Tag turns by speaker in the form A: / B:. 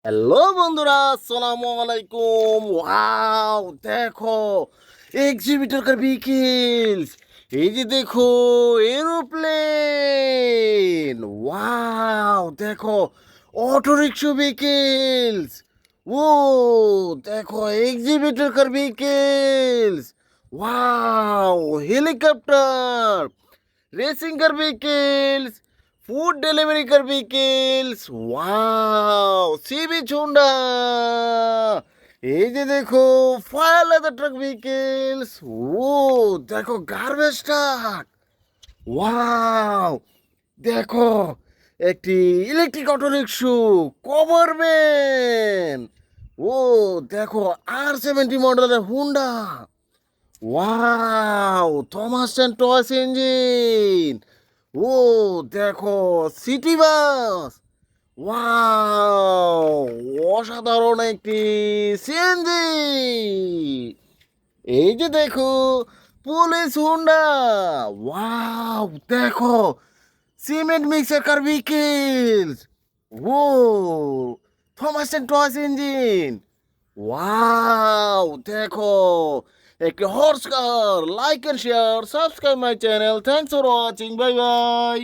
A: Hello বন্ধুরা, আসসালামু আলাইকুম। ওয়াও, দেখো এক্সিবিটর কার ভেহিকলস। এই যে দেখো, এরোপ্লেন। ওয়াও, দেখো অটো রিক্সা ভেহিকলস। ও দেখো, exhibitor car vehicles. Wow, helicopter, racing car vehicles, food delivery car vehicles. Wow, see beach Honda. এই যে দেখো, ফায়ার লেদার ট্রাক ভেহিকলস। ও দেখো, গার্বেজ ট্রাক। ওয়াও, দেখো একটি electric auto rickshaw, cover van. ও দেখো, R70 মডেলের Honda. Wow, Thomas and toys engine. ও দেখো, সিটি বাস। ওয়াও, অসাধারণ একটি সিএনজি। এই যে দেখো, পুলিশ হুন্ডা। ওয়াও, দেখো সিমেন্ট মিক্সার কার ভেহিকলস। ও Thomas and toys engine. Wow, দেখো একটি horse car. Like and share, subscribe my channel. Thanks for watching, bye by.